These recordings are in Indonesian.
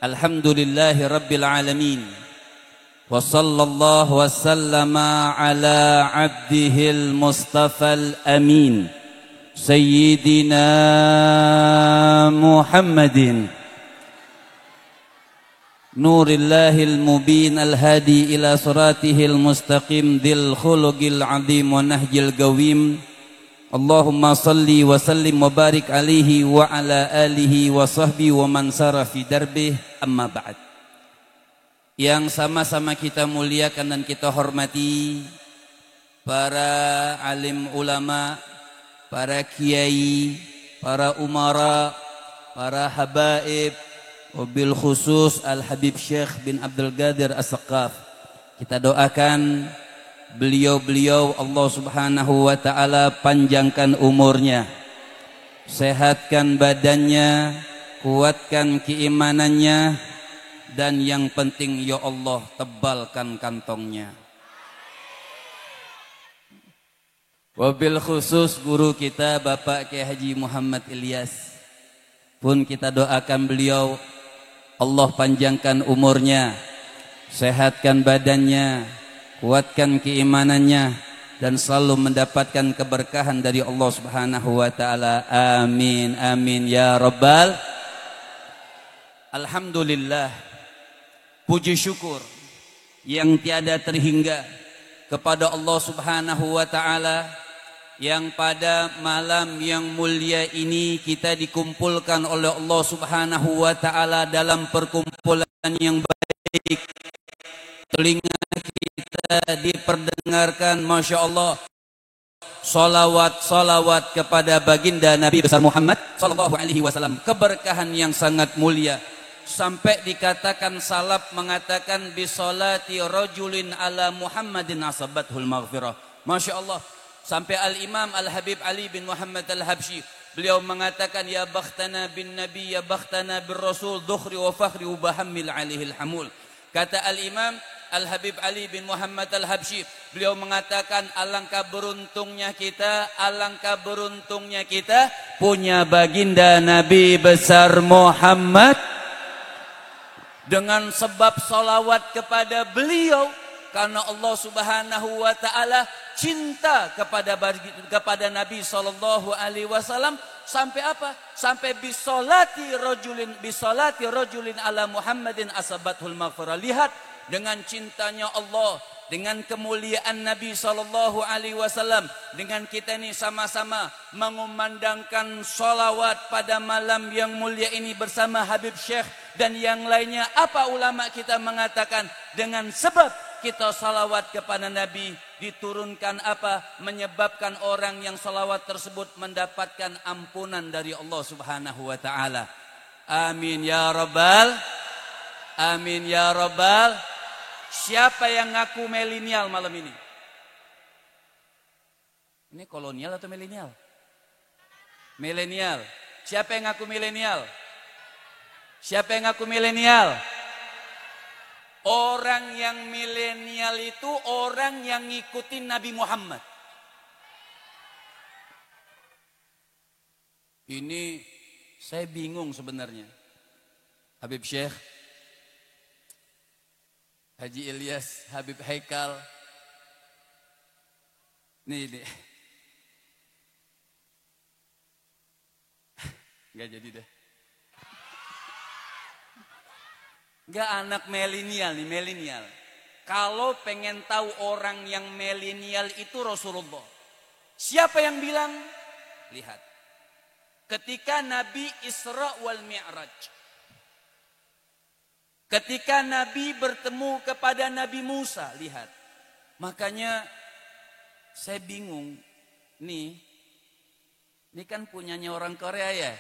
Alhamdulillahi Rabbil Alamin. Wa sallallahu wa sallama ala abdihil mustafal amin Sayyidina Muhammadin Nurillahil mubin al-hadi ila suratihil mustaqim Dil khuluqil azim wa nahjil gawim. Allahumma salli wa sallim wa barik alaihi wa ala alihi wa sahbihi wa man sara fi darbih, amma ba'd. Yang sama-sama kita muliakan dan kita hormati para alim ulama, para kiai, para umara, para habaib, wabil khusus Al-Habib Syekh bin Abdul Qadir As-Saqaf. Kita doakan beliau-beliau Allah subhanahu wa ta'ala panjangkan umurnya, sehatkan badannya, kuatkan keimanannya, dan yang penting ya Allah tebalkan kantongnya. Wabil khusus guru kita Bapak Kiai Haji Muhammad Ilyas pun kita doakan beliau Allah panjangkan umurnya, sehatkan badannya, kuatkan keimanannya, dan selalu mendapatkan keberkahan dari Allah subhanahu wa ta'ala. Amin, amin ya rabbal. Alhamdulillah, puji syukur yang tiada terhingga kepada Allah subhanahu wa ta'ala, yang pada malam yang mulia ini kita dikumpulkan oleh Allah subhanahu wa ta'ala dalam perkumpulan yang baik. Telinga kita diperdengarkan, Masya Allah, salawat kepada baginda Nabi besar Muhammad sallallahu alaihi wasallam, keberkahan yang sangat mulia. Sampai dikatakan salaf mengatakan bisolati rajulin ala Muhammadin asabathul maghfirah. Masya Allah. Sampai Al-Imam Al-Habib Ali bin Muhammad Al-Habsyi, beliau mengatakan ya bakhtana bin Nabi, ya bakhtana bin Rasul, dukhri wa fakhri wa bahammil alihil hamul. Kata Al-Imam Al-Habib Ali bin Muhammad Al-Habsyi, beliau mengatakan alangkah beruntungnya kita punya baginda Nabi besar Muhammad. Dengan sebab salawat kepada beliau, karena Allah subhanahu wa ta'ala cinta kepada Nabi sallallahu alaihi wasallam, sampai apa? Sampai bisolati rajulin ala Muhammadin asabathul maghfirah. Lihat, dengan cintanya Allah, dengan kemuliaan Nabi sallallahu alaihi wasallam, dengan kita ini sama-sama mengumandangkan salawat pada malam yang mulia ini bersama Habib Syekh dan yang lainnya. Apa ulama kita mengatakan? Dengan sebab kita salawat kepada Nabi, diturunkan apa? Menyebabkan orang yang salawat tersebut mendapatkan ampunan dari Allah subhanahu wa ta'ala. Amin ya rabbal. Amin ya rabbal. Siapa yang ngaku milenial malam ini? Ini kolonial atau milenial? Milenial. Siapa yang ngaku milenial? Siapa yang ngaku milenial? Orang yang milenial itu orang yang ngikutin Nabi Muhammad. Ini saya bingung sebenarnya. Habib Syekh, Haji Ilyas, Habib Haikal. Nih. Nggak jadi deh. Nggak, anak milenial nih, milenial. Kalau pengen tahu orang yang milenial itu Rasulullah. Siapa yang bilang? Lihat. Ketika Nabi Isra wal Mi'raj. Ketika Nabi bertemu kepada Nabi Musa, lihat. Makanya saya bingung. Ini kan punyanya orang Korea ya?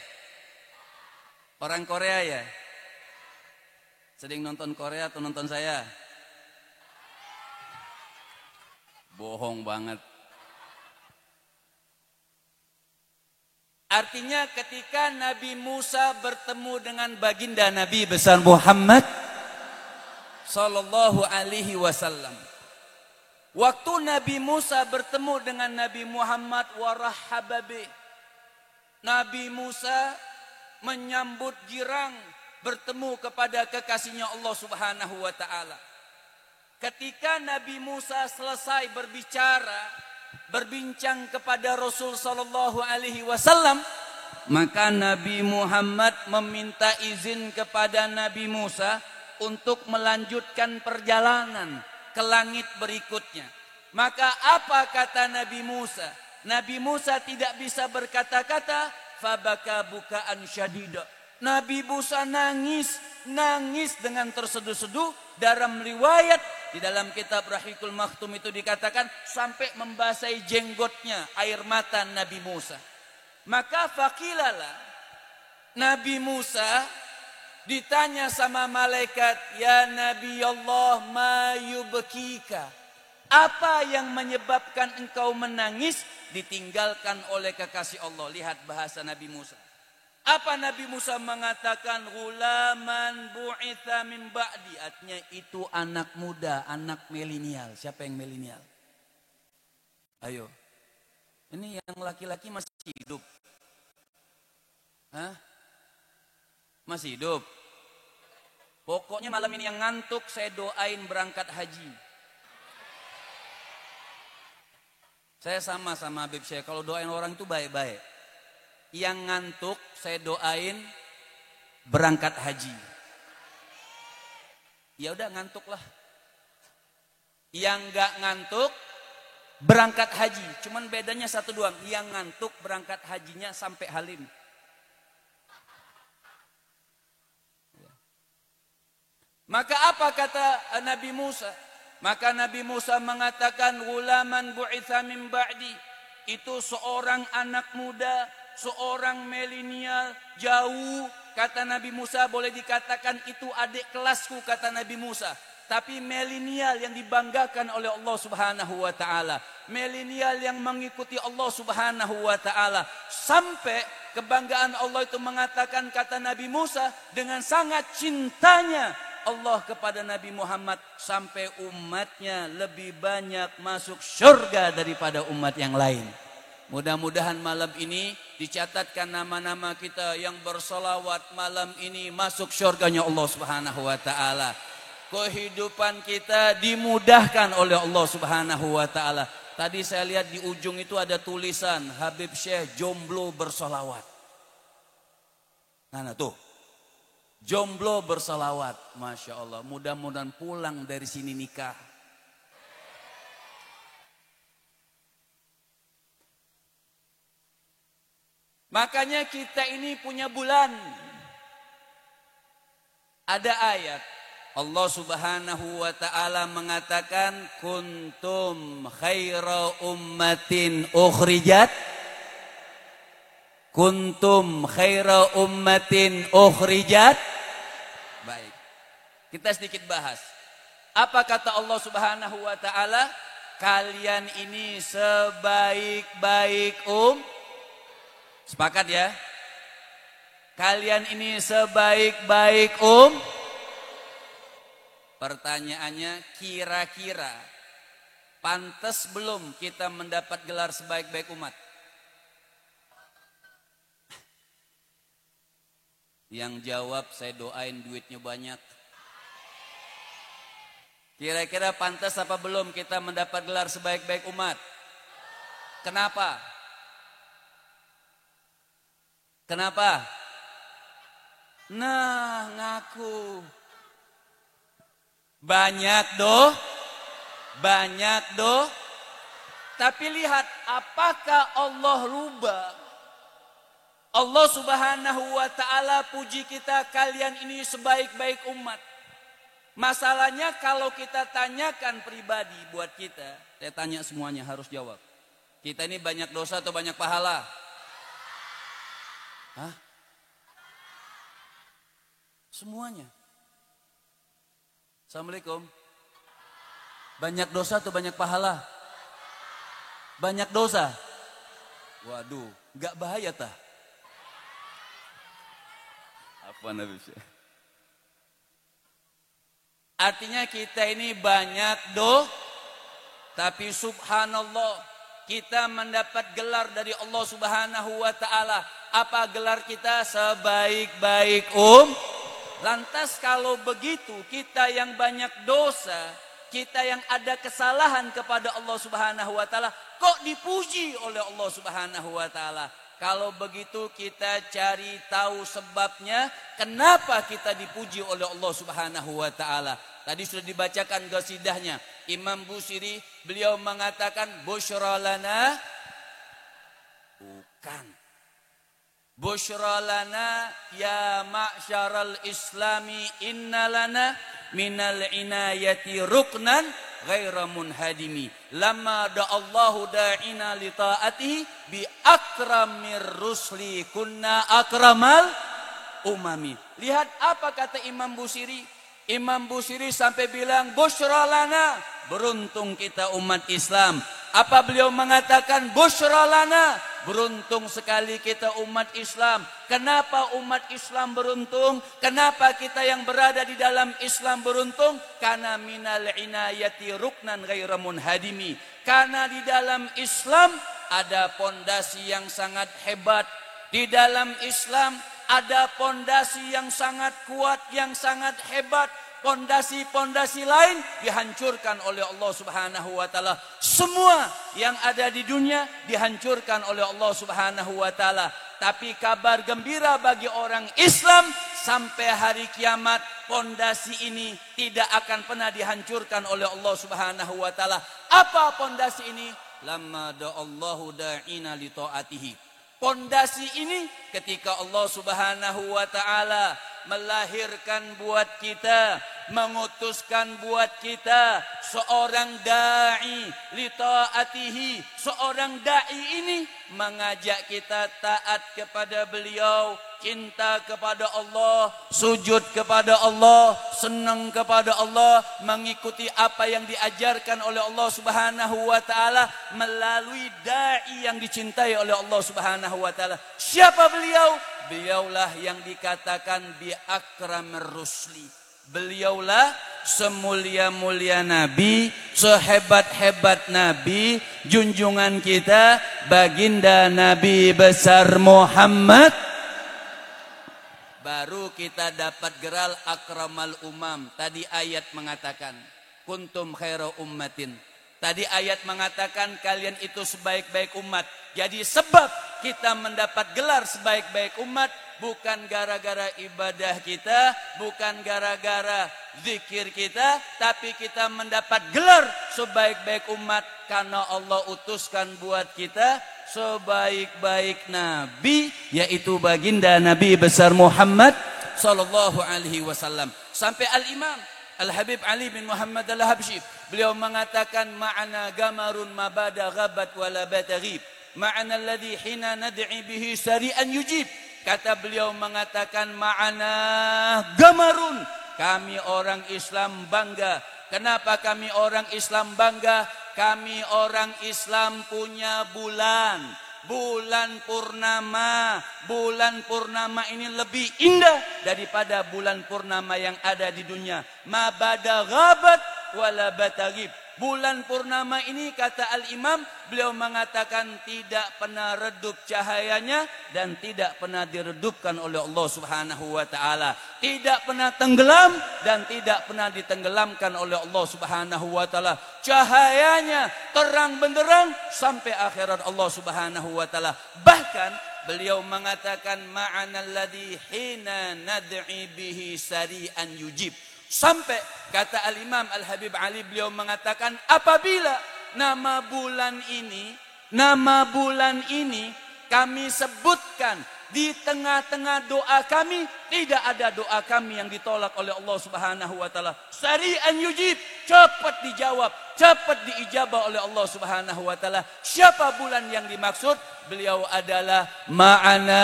Orang Korea ya? Sering nonton Korea atau nonton saya? Bohong banget. Artinya ketika Nabi Musa bertemu dengan baginda Nabi besar Muhammad sallallahu alaihi wasallam. Waktu Nabi Musa bertemu dengan Nabi Muhammad warahhababi. Nabi Musa menyambut girang bertemu kepada kekasihnya Allah Subhanahu wa taala. Ketika Nabi Musa selesai berbincang kepada Rasul sallallahu alaihi wasallam, maka Nabi Muhammad meminta izin kepada Nabi Musa untuk melanjutkan perjalanan ke langit berikutnya. Maka apa kata Nabi Musa? Nabi Musa tidak bisa berkata-kata, fabaka bukaan syadida. Nabi Musa nangis dengan terseduh-seduh. Dalam riwayat di dalam kitab Rahikul Maktum itu dikatakan sampai membasahi jenggotnya air mata Nabi Musa. Maka fakilalah Nabi Musa ditanya sama malaikat, ya Nabi Allah, ma yubkika? Apa yang menyebabkan engkau menangis ditinggalkan oleh kekasih Allah? Lihat bahasa Nabi Musa. Apa Nabi Musa mengatakan? Ghulaman bu'itha min ba'di. Artinya itu anak muda, anak milenial. Siapa yang milenial? Ayo. Ini yang laki-laki masih hidup. Hah? Masih hidup. Pokoknya malam ini yang ngantuk saya doain berangkat haji. Saya sama Habib saya. Kalau doain orang itu baik-baik. Yang ngantuk saya doain berangkat haji. Ya udah ngantuklah. Yang enggak ngantuk berangkat haji. Cuman bedanya satu doang. Yang ngantuk berangkat hajinya sampai Halim. Maka apa kata Nabi Musa? Maka Nabi Musa mengatakan ghulaman bu'itha min ba'di. Itu seorang anak muda, seorang milenial jauh. Kata Nabi Musa boleh dikatakan itu adik kelasku, kata Nabi Musa. Tapi milenial yang dibanggakan oleh Allah Subhanahu wa taala. Milenial yang mengikuti Allah Subhanahu wa taala. Sampai kebanggaan Allah itu mengatakan, kata Nabi Musa, dengan sangat cintanya Allah kepada Nabi Muhammad, sampai umatnya lebih banyak masuk surga daripada umat yang lain. Mudah-mudahan malam ini dicatatkan nama-nama kita yang bersolawat malam ini masuk surganya Allah Subhanahu wa taala. Kehidupan kita dimudahkan oleh Allah Subhanahu wa taala. Tadi saya lihat di ujung itu ada tulisan Habib Syekh jomblo bersolawat. Nah tuh, jomblo bersolawat, masya Allah. Mudah-mudahan pulang dari sini nikah. Makanya kita ini punya bulan. Ada ayat Allah Subhanahu wa taala mengatakan kuntum khaira ummatin ukhrijat. Kuntum khaira ummatin ukhrijat. Baik. Kita sedikit bahas. Apa kata Allah Subhanahu wa taala? Kalian ini sebaik-baik Sepakat ya? Kalian ini sebaik-baik Pertanyaannya, kira-kira pantas belum kita mendapat gelar sebaik-baik umat? Yang jawab, saya doain duitnya banyak. Kira-kira pantas apa belum kita mendapat gelar sebaik-baik umat? Kenapa? Kenapa? Nah, ngaku. Banyak doh. Tapi lihat, apakah Allah rubah? Allah Subhanahu wa taala puji kita, kalian ini sebaik-baik umat. Masalahnya kalau kita tanyakan pribadi buat kita, saya tanya semuanya harus jawab. Kita ini banyak dosa atau banyak pahala? Hah? Semuanya. Assalamualaikum. Banyak dosa atau banyak pahala? Banyak dosa. Waduh, gak bahaya tah? Apa Nabi? Artinya kita ini banyak tapi subhanallah kita mendapat gelar dari Allah Subhanahu wa taala. Apa gelar kita? Sebaik-baik Lantas kalau begitu, kita yang banyak dosa, kita yang ada kesalahan kepada Allah Subhanahu wa taala, kok dipuji oleh Allah Subhanahu wa taala? Kalau begitu kita cari tahu sebabnya kenapa kita dipuji oleh Allah Subhanahu wa taala. Tadi sudah dibacakan qasidahnya. Imam Busiri, beliau mengatakan busyra lana, bukan. Busyra lana ya ma'syaral islami inna lana minal inayati ruknan ghaira munhadimi. Lamma da'allahu da'ina li ta'atihi bi akramir rusli kunna akramal umami. Lihat apa kata Imam Busiri. Imam Busiri sampai bilang busyra lana, beruntung kita umat Islam. Apa beliau mengatakan busyra lana, beruntung sekali kita umat Islam. Kenapa umat Islam beruntung? Kenapa kita yang berada di dalam Islam beruntung? Karena minal inayati ruknan ghaira munhadimi. Karena di dalam Islam ada pondasi yang sangat hebat. Di dalam Islam ada pondasi yang sangat kuat, yang sangat hebat. Pondasi-pondasi lain dihancurkan oleh Allah Subhanahu wa taala. Semua yang ada di dunia dihancurkan oleh Allah Subhanahu wa taala. Tapi kabar gembira bagi orang Islam, sampai hari kiamat pondasi ini tidak akan pernah dihancurkan oleh Allah Subhanahu wa taala. Apa pondasi ini? Lamma da'allahu da'ina li ta'atihi. Pondasi ini ketika Allah Subhanahu wa taala melahirkan buat kita, mengutuskan buat kita seorang dai li taatihi. Seorang dai ini mengajak kita taat kepada beliau, cinta kepada Allah, sujud kepada Allah, senang kepada Allah, mengikuti apa yang diajarkan oleh Allah Subhanahu wa taala melalui dai yang dicintai oleh Allah Subhanahu wa taala. Siapa beliau? Beliaulah yang dikatakan bi akramir rusli. Beliaulah semulia-mulia Nabi, sehebat-hebat Nabi, junjungan kita, baginda Nabi besar Muhammad. Baru kita dapat geral akramal umam. Tadi ayat mengatakan kuntum khaira ummatin. Tadi ayat mengatakan kalian itu sebaik-baik umat. Jadi sebab kita mendapat gelar sebaik-baik umat bukan gara-gara ibadah kita, bukan gara-gara zikir kita, tapi kita mendapat gelar sebaik-baik umat karena Allah utuskan buat kita sebaik-baik nabi, yaitu baginda Nabi besar Muhammad sallallahu alaihi wasallam. Sampai Al-Imam Al-Habib Ali bin Muhammad Al-Habsyi, beliau mengatakan ma'ana gamarun mabada ghabat wala bataghib, ma'ana alladhi hina nad'i bihi sari'an yujib. Kata beliau mengatakan ma'ana gamarun, kami orang Islam bangga. Kenapa kami orang Islam bangga? Kami orang Islam punya bulan, bulan purnama. Bulan purnama ini lebih indah daripada bulan purnama yang ada di dunia. Ma bada ghabat wala batagib. Bulan purnama ini kata Al-Imam, beliau mengatakan tidak pernah redup cahayanya dan tidak pernah diredupkan oleh Allah Subhanahu wa taala. Tidak pernah tenggelam dan tidak pernah ditenggelamkan oleh Allah Subhanahu wa taala. Cahayanya terang benderang sampai akhirat Allah Subhanahu wa taala. Bahkan beliau mengatakan ma'anal ladzi hina nad'i bihi sari'an yujib. Sampai kata Al-Imam Al-Habib Ali, beliau mengatakan apabila nama bulan ini kami sebutkan di tengah-tengah doa kami, tidak ada doa kami yang ditolak oleh Allah Subhanahu wa taala. Sari'an yujib, cepat dijawab, cepat diijabah oleh Allah Subhanahu wa taala. Siapa bulan yang dimaksud? Beliau adalah ma'ana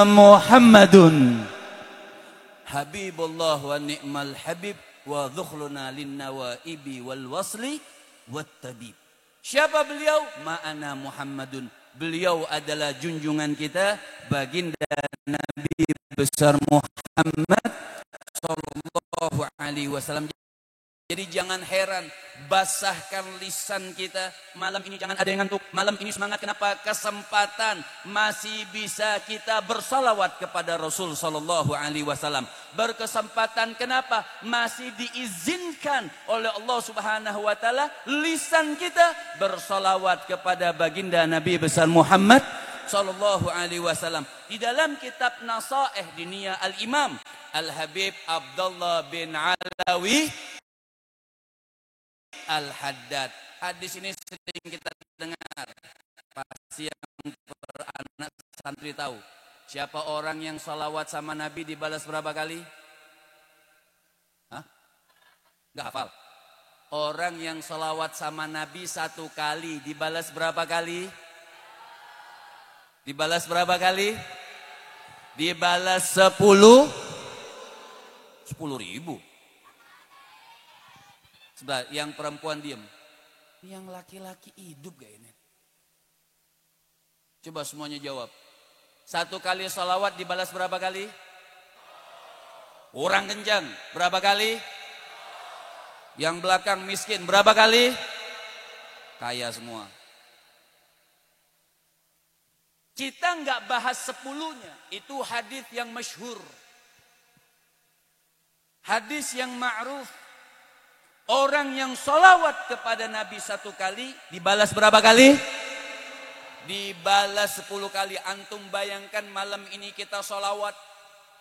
Muhammadun Habibullah wa ni'mal habib wa dhukhluna linnawaibi wal wasli wat tabib. Siapa beliau? Ma'ana Muhammadun. Beliau adalah junjungan kita, baginda Nabi besar Muhammad sallallahu alaihi wasallam. Jadi jangan heran, basahkan lisan kita. Malam ini jangan ada yang ngantuk. Malam ini semangat. Kenapa? Kesempatan masih bisa kita bersalawat kepada Rasul sallallahu alaihi wasallam. Berkesempatan kenapa? Masih diizinkan oleh Allah Subhanahu wa taala lisan kita bersalawat kepada baginda Nabi besar Muhammad sallallahu alaihi wasallam. Di dalam kitab Nasaih Diniyah Al-Imam Al-Habib Abdullah bin Alawi Al-Haddad. Hadis ini sering kita dengar. Pasti yang anak santri tahu. Siapa orang yang salawat sama Nabi dibalas berapa kali? Hah? Gak hafal. Orang yang salawat sama Nabi 1 kali dibalas berapa kali? Dibalas berapa kali? Dibalas 10.000. Sebelah, yang perempuan diem. Yang laki-laki hidup gak ini? Coba semuanya jawab. 1 kali salawat dibalas berapa kali? Kurang kencang. Berapa kali? Yang belakang miskin. Berapa kali? Kaya semua. Kita nggak bahas 10-nya. Itu hadis yang masyhur. Hadis yang ma'ruf. Orang yang sholawat kepada Nabi 1 kali, dibalas berapa kali? Dibalas 10 kali. Antum bayangkan malam ini kita sholawat.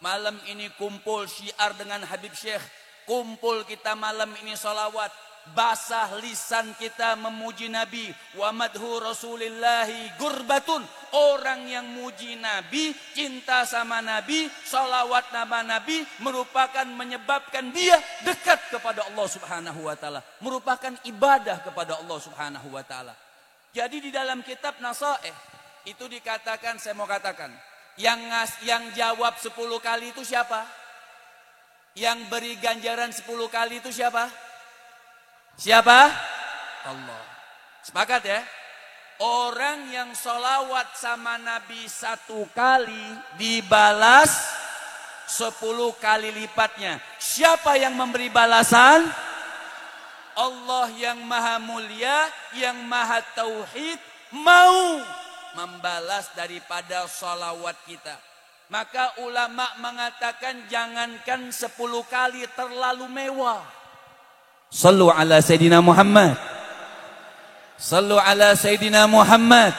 Malam ini kumpul syiar dengan Habib Syekh. Kumpul kita malam ini sholawat. Basah lisan kita memuji Nabi. Wa madhu rasulillahi gurbatun. Orang yang muji Nabi, cinta sama Nabi, salawat nama Nabi, merupakan menyebabkan dia dekat kepada Allah Subhanahu wa taala, merupakan ibadah kepada Allah Subhanahu wa taala. Jadi di dalam kitab Nasaih itu dikatakan, saya mau katakan, yang jawab 10 kali itu siapa? Yang beri ganjaran 10 kali itu siapa? Siapa? Allah. Sepakat ya? Orang yang sholawat sama Nabi 1 kali dibalas 10 kali lipatnya. Siapa yang memberi balasan? Allah yang maha mulia, yang maha tauhid, mau membalas daripada sholawat kita. Maka ulama mengatakan jangankan 10 kali terlalu mewah. Sallu ala Sayyidina Muhammad. Sallu ala Sayyidina Muhammad.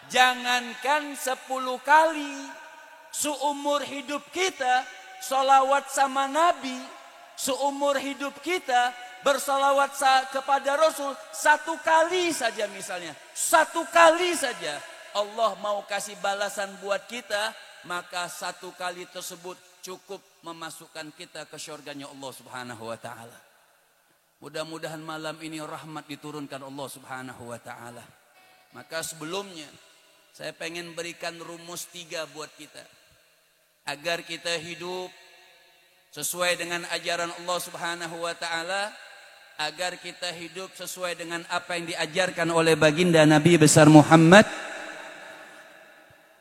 Jangankan 10 kali, seumur hidup kita sholawat sama Nabi, seumur hidup kita bersalawat kepada Rasul 1 kali saja misalnya. 1 kali saja Allah mau kasih balasan buat kita, maka 1 kali tersebut cukup memasukkan kita ke syurganya Allah Subhanahu wa ta'ala. Mudah-mudahan malam ini rahmat diturunkan Allah Subhanahu wa ta'ala. Maka sebelumnya saya pengen berikan rumus 3 buat kita, agar kita hidup sesuai dengan ajaran Allah Subhanahu wa ta'ala, agar kita hidup sesuai dengan apa yang diajarkan oleh baginda Nabi besar Muhammad.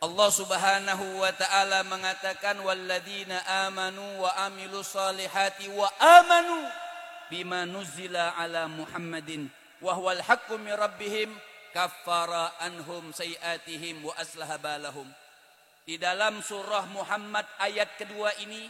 Allah Subhanahu wa ta'ala mengatakan, walladzina amanu wa amilus salihati wa amanu bima nuzila ala Muhammadin wa huwal haqqu min rabbihim kaffara anhum sayiatihim wa aslaha balahum. Di dalam surah Muhammad ayat kedua ini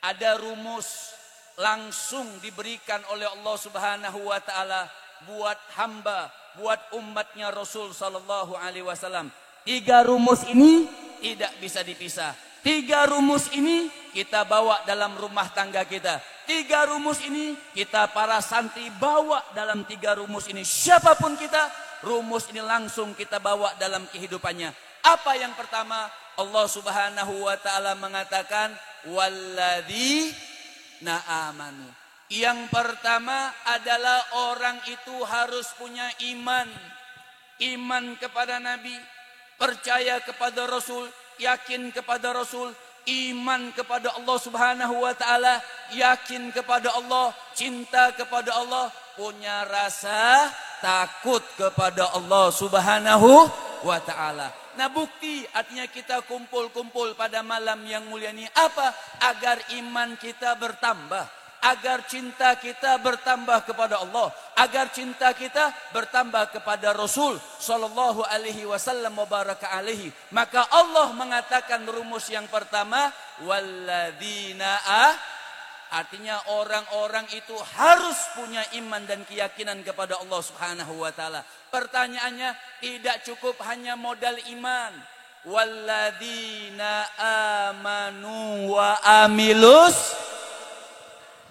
ada rumus langsung diberikan oleh Allah Subhanahu wa ta'ala buat hamba, buat umatnya Rasul sallallahu alaihi wasallam. 3 rumus ini tidak bisa dipisah. 3 rumus ini kita bawa dalam rumah tangga kita. 3 rumus ini kita para santri bawa dalam 3 rumus ini. Siapapun kita, rumus ini langsung kita bawa dalam kehidupannya. Apa yang pertama? Allah Subhanahu wa ta'ala mengatakan, walladzina amanu. Yang pertama adalah orang itu harus punya iman. Iman kepada Nabi, percaya kepada Rasul, yakin kepada Rasul, iman kepada Allah Subhanahu wa ta'ala, yakin kepada Allah, cinta kepada Allah, punya rasa takut kepada Allah Subhanahu wa ta'ala. Nah, bukti artinya kita kumpul-kumpul pada malam yang mulia ini apa? Agar iman kita bertambah, agar cinta kita bertambah kepada Allah, agar cinta kita bertambah kepada Rasul sallallahu alaihi wasallam wa baraka alaihi. Maka Allah mengatakan rumus yang pertama, walladzina artinya orang-orang itu harus punya iman dan keyakinan kepada Allah Subhanahu wa taala. Pertanyaannya, tidak cukup hanya modal iman. Walladzina amanu wa amilus,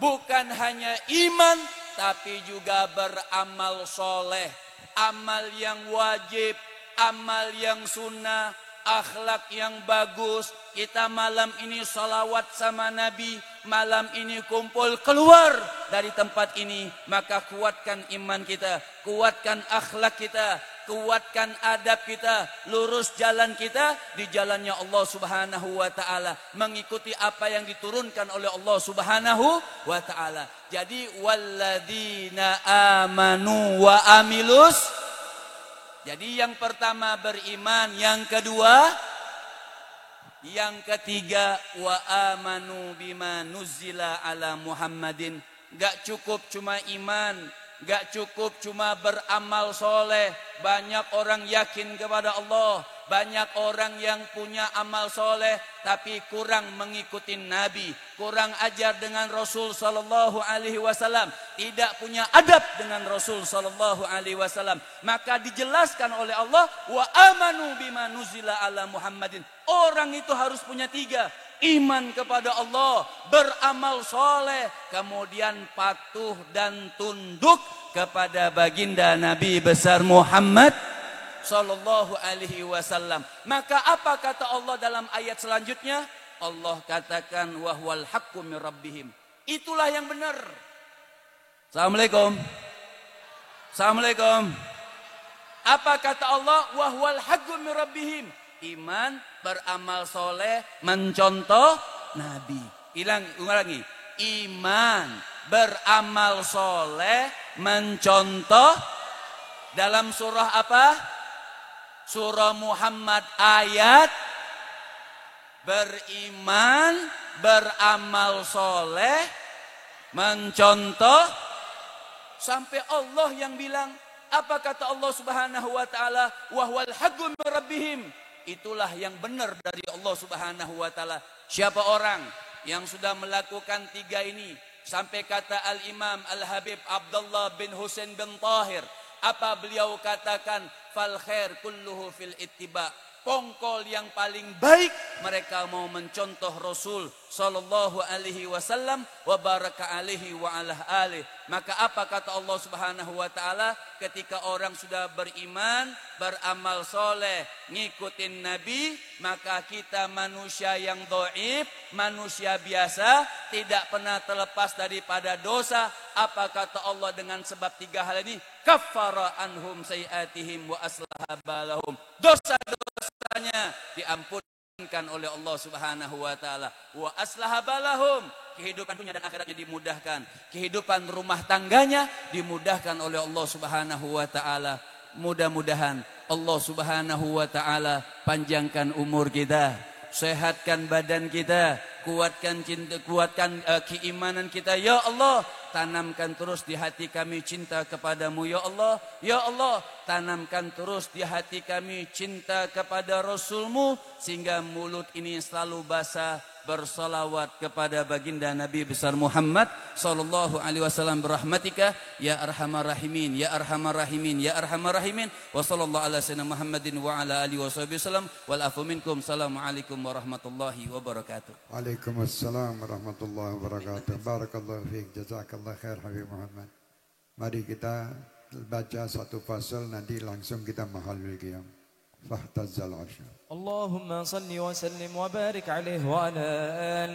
bukan hanya iman tapi juga beramal soleh, amal yang wajib, amal yang sunnah, akhlak yang bagus. Kita malam ini salawat sama Nabi, malam ini kumpul keluar dari tempat ini, maka kuatkan iman kita, kuatkan akhlak kita, kuatkan adab kita, lurus jalan kita di jalannya Allah Subhanahu wa taala, mengikuti apa yang diturunkan oleh Allah Subhanahu wa taala. Jadi walladzina amanu wa amilus. Jadi yang pertama beriman, yang kedua, yang ketiga wa amanu bima nuzila ala Muhammadin. Gak cukup cuma iman, gak cukup cuma beramal soleh. Banyak orang yakin kepada Allah, banyak orang yang punya amal soleh tapi kurang mengikuti Nabi, kurang ajar dengan Rasul sallallahu alaihi wasallam, tidak punya adab dengan Rasul sallallahu alaihi wasallam. Maka dijelaskan oleh Allah, wa amanu bima nuzila ala Muhammadin. Orang itu harus punya tiga: iman kepada Allah, beramal soleh, kemudian patuh dan tunduk kepada baginda Nabi besar Muhammad sallallahu alaihi wasallam. Maka apa kata Allah dalam ayat selanjutnya? Allah katakan wahwal haqqu min rabbihim. Itulah yang benar. Assalamualaikum. Assalamualaikum. Apa kata Allah? Wahwal haqqu min rabbihim. Iman, beramal soleh, mencontoh Nabi. Ulangi. Iman, beramal soleh, mencontoh. Dalam surah apa? Surah Muhammad ayat beriman, beramal soleh, mencontoh. Sampai Allah yang bilang, apa kata Allah Subhanahu wa taala? Wahwal haqqu min rabbihim. Itulah yang benar dari Allah Subhanahu wa taala. Siapa orang yang sudah melakukan tiga ini? Sampai kata Al-Imam Al-Habib Abdullah bin Husain bin Tahir, apa beliau katakan? Fal khair kulluhu fil ittiba. Pongkol yang paling baik mereka mau mencontoh Rasul sallallahu alaihi wasallam wa baraka alaihi wa ala alihi. Maka apa kata Allah Subhanahu wa taala? Ketika orang sudah beriman, beramal soleh, ngikutin Nabi, maka kita manusia yang dhaif, manusia biasa, tidak pernah terlepas daripada dosa. Apa kata Allah dengan sebab tiga hal ini? Kaffara anhum sayiatihim wa aslaha balahum. Dosa-dosanya diampunkan oleh Allah Subhanahu wa taala. Wa aslaha balahum. Kehidupan dunia dan akhiratnya dimudahkan. Kehidupan rumah tangganya dimudahkan oleh Allah Subhanahu wa taala. Mudah-mudahan Allah Subhanahu wa taala panjangkan umur kita, sehatkan badan kita, kuatkan keimanan kita. Ya Allah, tanamkan terus di hati kami cinta kepadamu. Ya Allah, ya Allah, tanamkan terus di hati kami cinta kepada Rasulmu, sehingga mulut ini selalu basah bersalawat kepada baginda Nabi besar Muhammad sallallahu alaihi wasallam berahmatika ya arhamar rahimin ya arhamar rahimin ya arhamar rahimin. Wa sallallahu ala sayyidina Muhammadin wa ala alihi wasallam wal afu minkum. Assalamualaikum warahmatullahi wabarakatuh. Waalaikumsalam warahmatullahi wabarakatuh. Barakallahu fiik, jazakallah khair Habib Muhammad. Mari kita baca satu fasal, nanti langsung kita mahalul qiyam. Fahtazal arsy. Allahumma salli wa sallim wa barik alaihi wa ala alihi